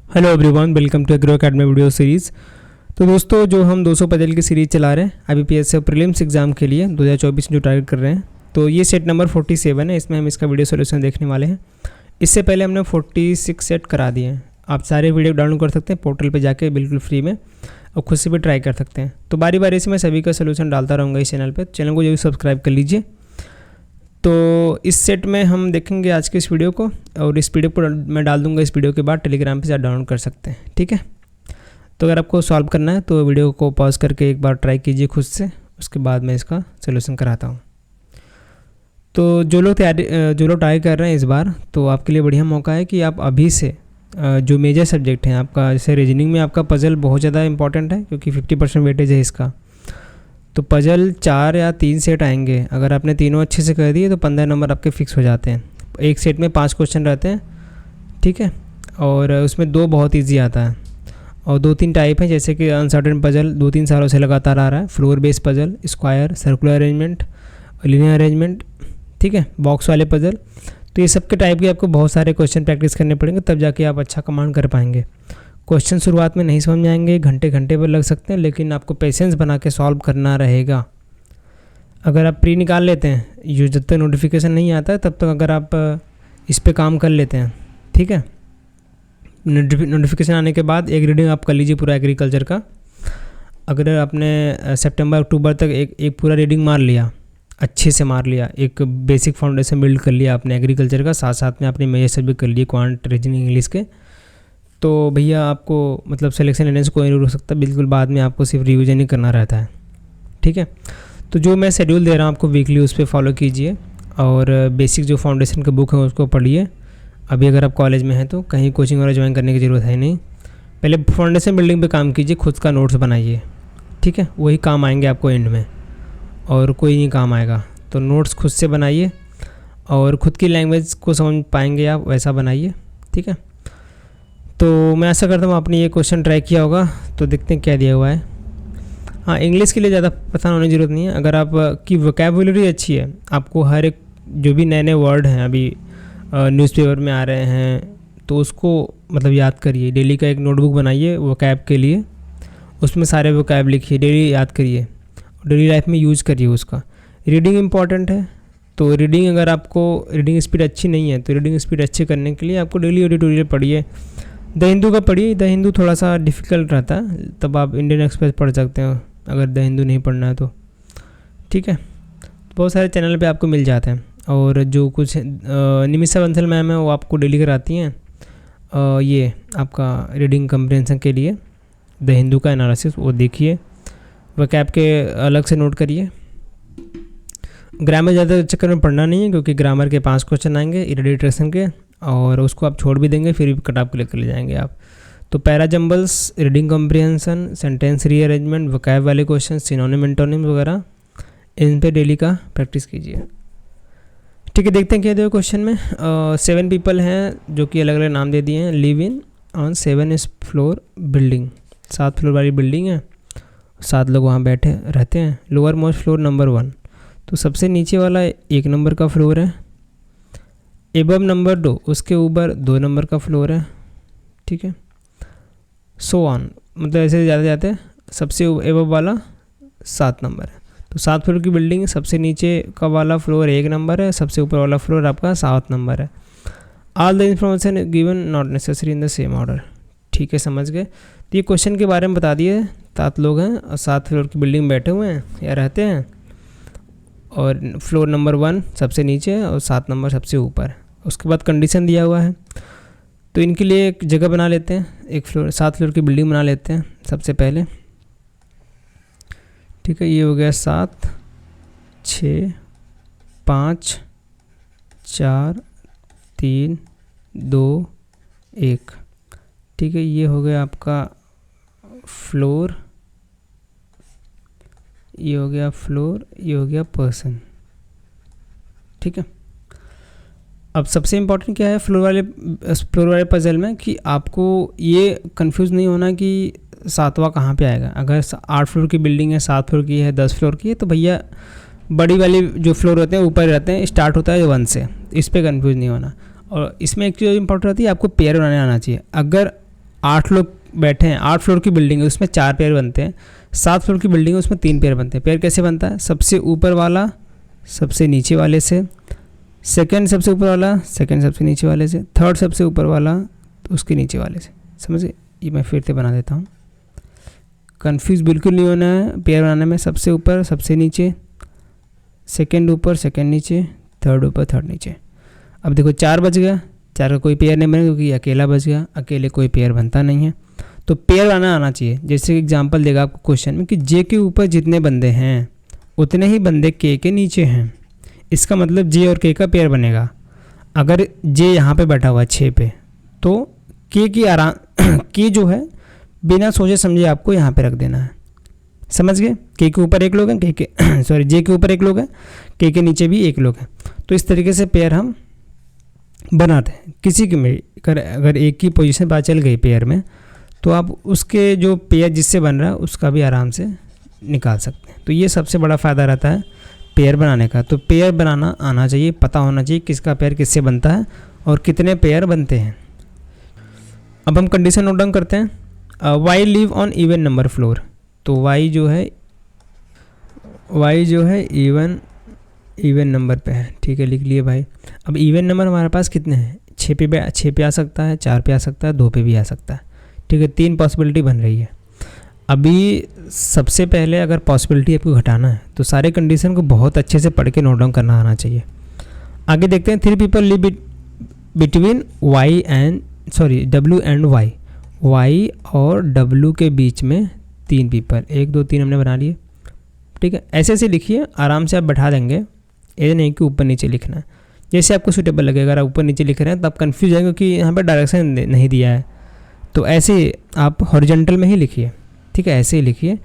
Hello everyone, welcome to agro academy video series. तो दोस्तों, जो हम 200 पजल की सीरीज़ चला रहे हैं IBPS प्रीलिम्स एग्ज़ाम के लिए 2024 जो टारगेट कर रहे हैं, तो ये सेट नंबर 47 है। इसमें हम इसका वीडियो सोल्यूशन देखने वाले हैं। इससे पहले हमने 46 सेट करा दिए हैं। आप सारे वीडियो डाउनलोड कर सकते हैं पोर्टल पर जाके बिल्कुल फ्री में, और खुद से भी ट्राई कर सकते हैं। तो बारी बारी से मैं सभी का सोल्यूशन डालता रहूँगा इस चैनल पर। चैनल को जरूर सब्सक्राइब कर लीजिए। तो इस सेट में हम देखेंगे आज के इस वीडियो को, और इस पीडीएफ को मैं डाल दूंगा इस वीडियो के बाद टेलीग्राम पे, आप डाउनलोड कर सकते हैं। ठीक है, तो अगर आपको सॉल्व करना है तो वीडियो को पॉज करके एक बार ट्राई कीजिए खुद से, उसके बाद मैं इसका सोल्यूशन कराता हूँ। तो जो लोग ट्राई कर रहे हैं इस बार, तो आपके लिए बढ़िया मौका है कि आप अभी से जो मेजर सब्जेक्ट हैं आपका, जैसे रीजनिंग में आपका पजल बहुत ज़्यादा इंपॉर्टेंट है क्योंकि 50% वेटेज है इसका। तो पजल 4 या 3 सेट आएंगे। अगर आपने तीनों अच्छे से कर दिए तो 15 नंबर आपके फिक्स हो जाते हैं। एक सेट में 5 क्वेश्चन रहते हैं, ठीक है, और उसमें 2 बहुत इजी आता है, और 2-3 टाइप हैं, जैसे कि अनसर्टेन पजल 2-3 सालों से लगातार आ रहा है, floor based puzzle, square, circular arrangement, linear arrangement, ठीक है, बॉक्स वाले पजल। तो ये सब के टाइप के आपको बहुत सारे क्वेश्चन प्रैक्टिस करने पड़ेंगे, तब जाके आप अच्छा कमांड कर पाएंगे। क्वेश्चन शुरुआत में नहीं समझ में आएंगे, घंटे पर लग सकते हैं, लेकिन आपको पेशेंस बना के सॉल्व करना रहेगा। अगर आप प्री निकाल लेते हैं, ये जब तक नोटिफिकेशन नहीं आता है तब तक अगर आप इस पे काम कर लेते हैं, ठीक है, नोटिफिकेशन आने के बाद एक रीडिंग आप कर लीजिए पूरा एग्रीकल्चर का। अगर आपने सितंबर अक्टूबर तक एक पूरा रीडिंग मार लिया, अच्छे से मार लिया, एक बेसिक फाउंडेशन बिल्ड कर लिया आपने एग्रीकल्चर का, साथ साथ में आपने मेजर सब्जेक्ट कर लिए क्वांट, रीजनिंग, इंग्लिश के, तो भैया आपको मतलब सिलेक्शन लेने से कोई नहीं रोक सकता। बिल्कुल बाद में आपको सिर्फ रिवीजन ही करना रहता है, ठीक है। तो जो मैं शेड्यूल दे रहा हूँ आपको वीकली, उस पर फॉलो कीजिए, और बेसिक जो फाउंडेशन का बुक है उसको पढ़िए। अभी अगर आप कॉलेज में हैं तो कहीं कोचिंग वगैरह ज्वाइन करने की ज़रूरत है नहीं। पहले फाउंडेशन बिल्डिंग पे काम कीजिए, खुद का नोट्स बनाइए, ठीक है, वही काम आएंगे आपको एंड में, और कोई नहीं काम आएगा। तो नोट्स खुद से बनाइए, और खुद की लैंग्वेज को समझ पाएंगे आप, वैसा बनाइए, ठीक है। तो मैं आशा करता हूँ आपने ये क्वेश्चन ट्राई किया होगा। तो देखते हैं क्या दिया हुआ है। हाँ, इंग्लिश के लिए ज़्यादा पता होने की ज़रूरत नहीं है। अगर आपकी वोकैबुलरी अच्छी है, आपको हर एक जो भी नए नए वर्ड हैं अभी न्यूज़पेपर में आ रहे हैं, तो उसको मतलब याद करिए। डेली का एक नोटबुक बनाइए वोकैब के लिए, उसमें सारे वोकैब लिखिए, डेली याद करिए, डेली लाइफ में यूज़ करिए उसका। रीडिंग इम्पॉर्टेंट है, तो रीडिंग, अगर आपको रीडिंग स्पीड अच्छी नहीं है तो रीडिंग स्पीड अच्छी करने के लिए आपको डेली एडिटोरियल पढ़िए। द हिंदू का पढ़िए। द हिंदू थोड़ा सा डिफ़िकल्ट रहता है, तब आप इंडियन एक्सप्रेस पढ़ सकते हो अगर द हिंदू नहीं पढ़ना है तो, ठीक है। बहुत सारे चैनल पे आपको मिल जाते हैं, और जो कुछ निमिषा बंसल मैम है वो आपको डेली कराती हैं ये आपका रीडिंग कम्प्रिहेंशन के लिए द हिंदू का एनालिसिस, वो देखिए। वोकैब के अलग से नोट करिए। ग्रामर ज़्यादा चक्कर में पढ़ना नहीं है, क्योंकि ग्रामर के 5 क्वेश्चन आएंगे इरेडिएशन के, और उसको आप छोड़ भी देंगे फिर भी कट ऑफ क्लियर कर ले जाएंगे आप। तो para jumbles, reading comprehension, sentence rearrangement, vocab वाले क्वेश्चन, सिनोनिम एंटोनिम वगैरह, इन पे डेली का प्रैक्टिस कीजिए, ठीक है। देखते हैं क्या दिया क्वेश्चन में। 7 पीपल हैं जो कि अलग अलग नाम दे दिए हैं। Live in on 7th floor building, 7 floor वाली बिल्डिंग है, 7 लोग वहाँ बैठे रहते हैं। लोअर मोस्ट फ्लोर नंबर 1, तो सबसे नीचे वाला 1 नंबर का फ्लोर है। एबव नंबर 2, उसके ऊपर 2 नंबर का फ्लोर है, ठीक है। सो ऑन, मतलब ऐसे ज़्यादा जाते हैं। सबसे एबव वाला 7 नंबर है, तो 7 फ्लोर की बिल्डिंग, सबसे नीचे का वाला फ्लोर 1 नंबर है, सबसे ऊपर वाला फ्लोर आपका 7 नंबर है। All the information given not necessary in the same order, ठीक है, समझ गए। तो ये क्वेश्चन के बारे में बता दिए। 7 लोग हैं और 7 फ्लोर की बिल्डिंग में बैठे हुए हैं या रहते हैं, और फ्लोर नंबर 1 सबसे नीचे है और 7 नंबर सबसे ऊपर। उसके बाद कंडीशन दिया हुआ है, तो इनके लिए एक जगह बना लेते हैं, एक फ्लोर 7 फ्लोर की बिल्डिंग बना लेते हैं सबसे पहले, ठीक है। ये हो गया 7, 6, 5, 4, 3, 2, 1, ठीक है। ये हो गया आपका फ्लोर, ये हो गया फ्लोर, ये हो गया पर्सन, ठीक है। अब सबसे इम्पोर्टेंट क्या है फ्लोर वाले पजल में, कि आपको ये कंफ्यूज नहीं होना कि 7वां कहाँ पे आएगा। अगर 8 फ्लोर की बिल्डिंग है, 7 फ्लोर की है, 10 फ्लोर की है, तो भैया बड़ी वाली जो फ्लोर होते हैं ऊपर रहते हैं, स्टार्ट होता है 1 से, इस पर कंफ्यूज नहीं होना। और इसमें एक चीज़ इम्पोर्टेंट रहती है, आपको पेयर बनाने आना चाहिए। अगर 8 लोग बैठे हैं, 8 फ्लोर की बिल्डिंग है, उसमें 4 पेयर बनते हैं। 7 फ्लोर की बिल्डिंग है, उसमें 3 पेयर बनते हैं। पेयर कैसे बनता है? सबसे ऊपर वाला सबसे नीचे वाले से, सेकंड सबसे ऊपर वाला सेकंड सबसे नीचे वाले से, थर्ड सबसे ऊपर वाला उसके नीचे वाले से। समझे? ये मैं फिर से बना देता हूँ, कंफ्यूज बिल्कुल नहीं होना है पेयर बनाने में। सबसे ऊपर सबसे नीचे, सेकंड ऊपर सेकंड नीचे, थर्ड ऊपर थर्ड नीचे। अब देखो 4 बच गया, 4 का कोई पेयर नहीं बनेगा क्योंकि अकेला बच गया, अकेले कोई पेयर बनता नहीं है। तो पेयर बनाना आना चाहिए। जैसे एग्जांपल देगा आपको क्वेश्चन में कि जे के ऊपर जितने बंदे हैं उतने ही बंदे के नीचे हैं। इसका मतलब जे और के का पेयर बनेगा। अगर जे यहाँ पे बैठा हुआ है 6 पे, तो के की के जो है बिना सोचे समझे आपको यहाँ पे रख देना है। समझ गए? के ऊपर 1 लोग हैं, सॉरी जे के ऊपर 1 लोग हैं, के नीचे भी 1 लोग हैं। तो इस तरीके से पेयर हम बनाते हैं। किसी के में अगर एक की पोजीशन पता चल गई पेयर में, तो आप उसके जो पेयर जिससे बन रहा है उसका भी आराम से निकाल सकते हैं। तो ये सबसे बड़ा फ़ायदा रहता है पेयर बनाने का। तो पेयर बनाना आना चाहिए, पता होना चाहिए किसका पेयर किससे बनता है और कितने पेयर बनते हैं। अब हम कंडीशन नोट डाउन करते हैं। Y live on even number floor. तो वाई जो है इवन नंबर पे है। ठीक है, लिख लिए भाई। अब इवन नंबर हमारे पास कितने हैं? 6 पे आ सकता है, 4 पे आ सकता है, 2 पे भी आ सकता है। ठीक है, 3 पॉसिबिलिटी बन रही है। अभी सबसे पहले अगर पॉसिबिलिटी आपको घटाना है तो सारे कंडीशन को बहुत अच्छे से पढ़ के नोट डाउन करना आना चाहिए। आगे देखते हैं। 3 people live between W and Y। Y और W के बीच में 3 पीपल, 1 2 3 हमने बना लिए। ठीक है, ऐसे ऐसे लिखिए, आराम से आप बैठा देंगे। ये नहीं कि ऊपर नीचे लिखना है, जैसे आपको सूटेबल लगेगा। अगर आप ऊपर नीचे लिख रहे हैं तो आप कन्फ्यूज जाएंगे क्योंकि यहाँ पर डायरेक्शन नहीं दिया है। तो ऐसे आप हॉरिजॉन्टल में ही लिखिए। ठीक है, ऐसे ही लिखिए।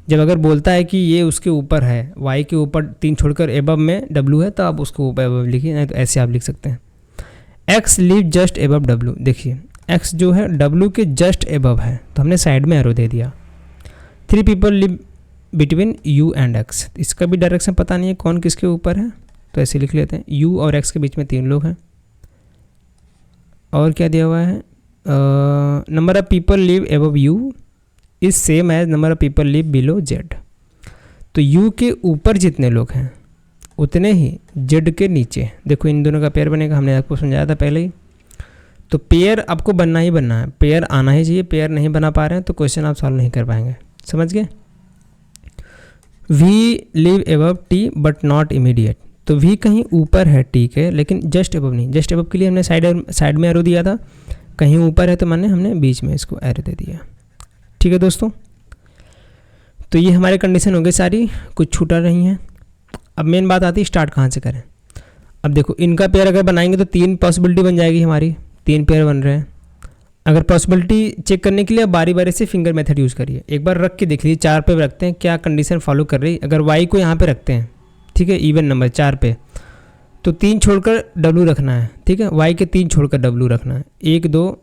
जब अगर बोलता है कि ये उसके ऊपर है, Y के ऊपर 3 छोड़कर एबव में W है, तो आप उसको ऊपर एबव लिखिए, नहीं तो ऐसे आप लिख सकते हैं। X live just above W। देखिए X जो है W के जस्ट एबव है, तो हमने साइड में एरो दे दिया। 3 people live between U and X। इसका भी डायरेक्शन पता नहीं है कौन किसके ऊपर है, तो ऐसे लिख लेते हैं। U और X के बीच में 3 लोग हैं। और क्या दिया हुआ है? Number of people live above U is same as number of people live below Z। तो U के ऊपर जितने लोग हैं उतने ही Z के नीचे। देखो इन दोनों का पेयर बनेगा, हमने आपको समझाया था पहले ही। तो पेयर आपको बनना ही बनना है, पेयर आना ही चाहिए। पेयर नहीं बना पा रहे हैं तो क्वेश्चन आप सॉल्व नहीं कर पाएंगे। समझ गए? V live above T but not immediate. तो V कहीं ऊपर है T के, लेकिन जस्ट एबव नहीं। जस्ट एबव के लिए हमने साइड में एरो दिया था, कहीं ऊपर है तो हमने बीच में इसको एरो दे दिया। ठीक है दोस्तों, तो ये हमारे कंडीशन हो गए सारी, कुछ छूटा नहीं है। अब मेन बात आती है स्टार्ट कहाँ से करें। अब देखो इनका पेयर अगर बनाएंगे तो 3 पॉसिबिलिटी बन जाएगी हमारी, 3 पेयर बन रहे हैं। अगर पॉसिबिलिटी चेक करने के लिए बारी बारी से फिंगर मेथड यूज़ करिए। एक बार रख के देख लीजिए, 4 पे रखते हैं क्या कंडीशन फॉलो कर रही। अगर Y को यहाँ पे रखते हैं, ठीक है, इवन नंबर 4 पे, तो 3 छोड़कर W रखना है। ठीक है, Y के 3 छोड़कर W रखना है। 1 2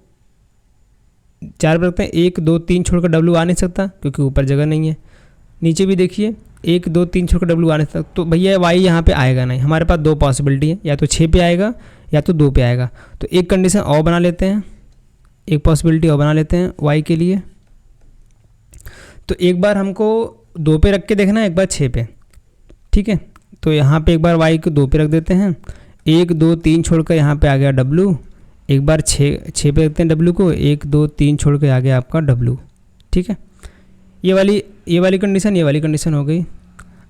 4 पे रखते हैं, 1 2 3 छोड़कर W आ नहीं सकता क्योंकि ऊपर जगह नहीं है। नीचे भी देखिए 1 2 3 छोड़कर W आ नहीं सकता, तो भैया Y यहाँ पे आएगा नहीं। हमारे पास 2 पॉसिबिलिटी है, या तो 6 पे आएगा या तो 2 पे आएगा। तो एक कंडीशन और बना लेते हैं, एक पॉसिबिलिटी और बना लेते हैं Y के लिए। तो एक बार हमको 2 पे रख के देखना है, एक बार 6 पे। ठीक है, तो यहाँ पे एक बार Y को 2 पे रख देते हैं। 1 2 3 छोड़कर यहाँ पे आ गया W। एक बार 6 पे रखते हैं W को, 1 2 3 छोड़ के आ गया आपका W। ठीक है, ये वाली कंडीशन, ये वाली कंडीशन हो गई।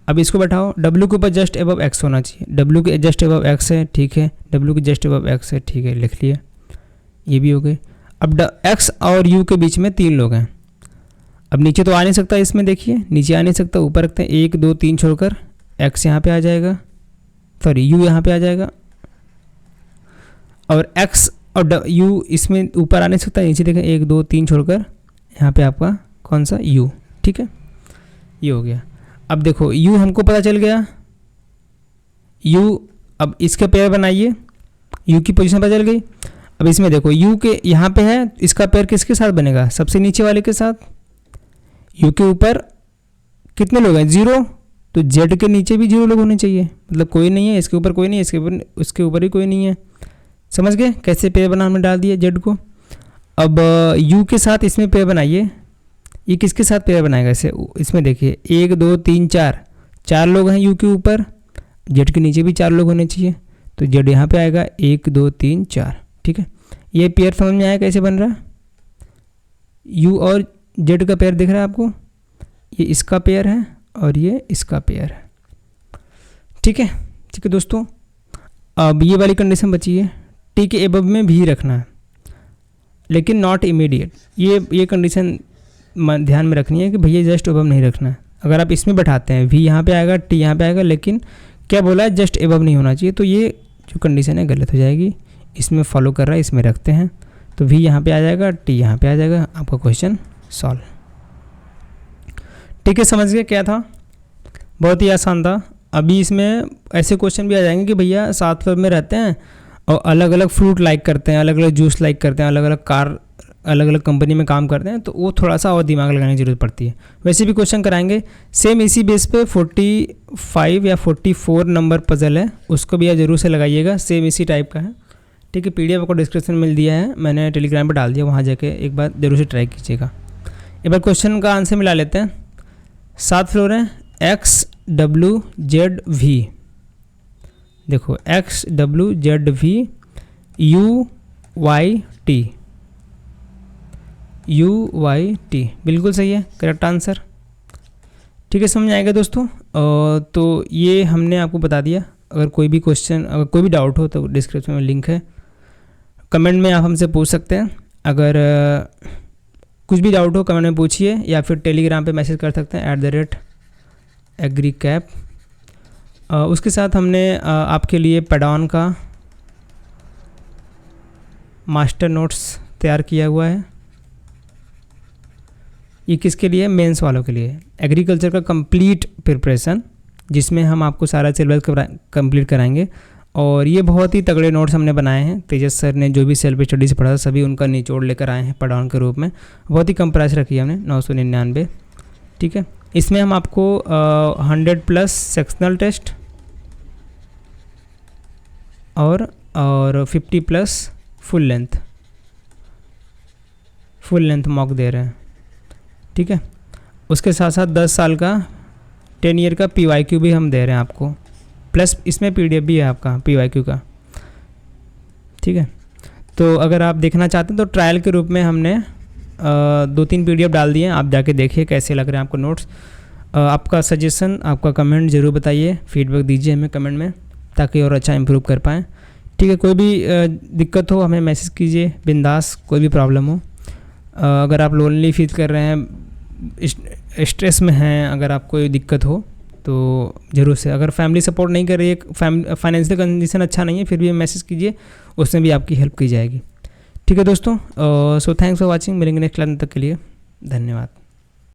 अब इसको बैठाओ, W के ऊपर जस्ट एबव X होना चाहिए। W के जस्ट एबव X है, ठीक है, W के जस्ट एबव X है, ठीक है, लिख लिया। ये भी हो गई। अब X और U के बीच में 3 लोग हैं। अब नीचे तो आ नहीं सकता, इसमें देखिए नीचे आ नहीं सकता, ऊपर रखते हैं। 1 2 3 छोड़कर X यहाँ पे आ जाएगा, सॉरी U यहाँ पे आ जाएगा, और X और U इसमें ऊपर आ नहीं सकता। नीचे देखें 1 2 3 छोड़कर यहाँ पे आपका कौन सा U। ठीक है, ये हो गया। अब देखो U हमको पता चल गया, U। अब इसके पेयर बनाइए, U की पोजीशन पता चल गई। अब इसमें देखो U के यहाँ पे है, इसका पेयर किसके साथ बनेगा? सबसे नीचे वाले के साथ। U के ऊपर कितने लोग हैं? 0। तो Z के नीचे भी 0 लोग होने चाहिए, मतलब कोई नहीं है, इसके ऊपर कोई नहीं है, इसके ऊपर भी कोई नहीं है। समझ गए कैसे पेयर बना हमने डाल दिया Z को। अब यू के साथ इसमें पेयर बनाइए। ये किसके साथ पेयर बनाएगा इसे, इसमें देखिए 1 2 3 4 लोग हैं यू के ऊपर, जेड के नीचे भी 4 लोग होने चाहिए, तो जेड यहाँ पे आएगा 1 2 3 4। ठीक है, ये पेयर समझ में आया कैसे बन रहा है। यू और जेड का पेयर दिख रहा है आपको, ये इसका पेयर है और ये इसका पेयर है। ठीक है दोस्तों, अब ये वाली कंडीशन बची है, टी के एबव में भी रखना है लेकिन नॉट इमीडिएट। ये कंडीशन ध्यान में रखनी है कि भैया जस्ट एबव नहीं रखना है। अगर आप इसमें बैठाते हैं वी यहाँ पे आएगा, टी यहाँ पे आएगा, लेकिन क्या बोला है जस्ट एबव नहीं होना चाहिए, तो ये जो कंडीशन है गलत हो जाएगी। इसमें फॉलो कर रहा है, इसमें रखते हैं, तो वी यहाँ पे आ जाएगा, टी यहाँ पे आ जाएगा, आपका क्वेश्चन सॉल्व। ठीक है, समझ गए क्या था, बहुत ही आसान था। अभी इसमें ऐसे क्वेश्चन भी आ जाएंगे कि भैया साथ में रहते हैं और अलग अलग फ्रूट लाइक करते हैं, अलग अलग जूस लाइक करते हैं, अलग अलग कार, अलग अलग कंपनी में काम करते हैं, तो वो थोड़ा सा और दिमाग लगाने की ज़रूरत पड़ती है। वैसे भी क्वेश्चन कराएंगे सेम इसी बेस पे 45 या 44 नंबर पजल है, उसको भी आप जरूर से लगाइएगा, सेम इसी टाइप का है। ठीक है, PDF आपको डिस्क्रिप्शन में मिल दिया है, मैंने टेलीग्राम पर डाल दिया, वहाँ जाके एक बार जरूर से ट्राई कीजिएगा। एक बार क्वेश्चन का आंसर मिला लेते हैं। 7 फ्लोर है, XWZV, देखो XWZV UYT बिल्कुल सही है, करेक्ट आंसर। ठीक है, समझ आएगा दोस्तों। तो ये हमने आपको बता दिया। अगर कोई भी क्वेश्चन, अगर कोई भी डाउट हो तो डिस्क्रिप्शन में लिंक है, कमेंट में आप हमसे पूछ सकते हैं। अगर कुछ भी डाउट हो कमेंट में पूछिए, या फिर टेलीग्राम पे मैसेज कर सकते हैं @agricap। उसके साथ हमने आपके लिए पैडॉन का मास्टर नोट्स तैयार किया हुआ है। ये किसके लिए, मेंस वालों के लिए, एग्रीकल्चर का कंप्लीट प्रिपरेशन, जिसमें हम आपको सारा सिलेबस कंप्लीट कराएंगे। और ये बहुत ही तगड़े नोट्स हमने बनाए हैं, तेजस सर ने जो भी सेल्फ स्टडी से पढ़ा था सभी उनका निचोड़ लेकर आए हैं पैडॉन के रूप में। बहुत ही कम प्राइस रखी है हमने, 999। ठीक है, इसमें हम आपको 100+ सेक्शनल टेस्ट और 50+ फुल लेंथ मॉक दे रहे हैं। ठीक है, उसके साथ साथ 10 साल का 10 ईयर का PYQ भी हम दे रहे हैं आपको, प्लस इसमें PDF भी है आपका PYQ का। ठीक है, तो अगर आप देखना चाहते हैं तो ट्रायल के रूप में हमने 2-3 PDF डाल दिए हैं, आप जाके देखिए कैसे लग रहे हैं आपको नोट्स। आपका सजेशन, आपका कमेंट ज़रूर बताइए, फीडबैक दीजिए हमें कमेंट में, ताकि और अच्छा इम्प्रूव कर पाएँ। ठीक है, कोई भी दिक्कत हो हमें मैसेज कीजिए बिंदास, कोई भी प्रॉब्लम हो। अगर आप लोनली फील कर रहे हैं, स्ट्रेस में हैं, अगर आपको कोई दिक्कत हो तो ज़रूर से, अगर फैमिली सपोर्ट नहीं कर रही है, फाइनेंशियल कंडीशन अच्छा नहीं है, फिर भी मैसेज कीजिए, उसमें भी आपकी हेल्प की जाएगी। ठीक है दोस्तों, सो थैंक्स फॉर वाचिंग, मिलेंगे नेक्स्ट क्लास, तक के लिए धन्यवाद।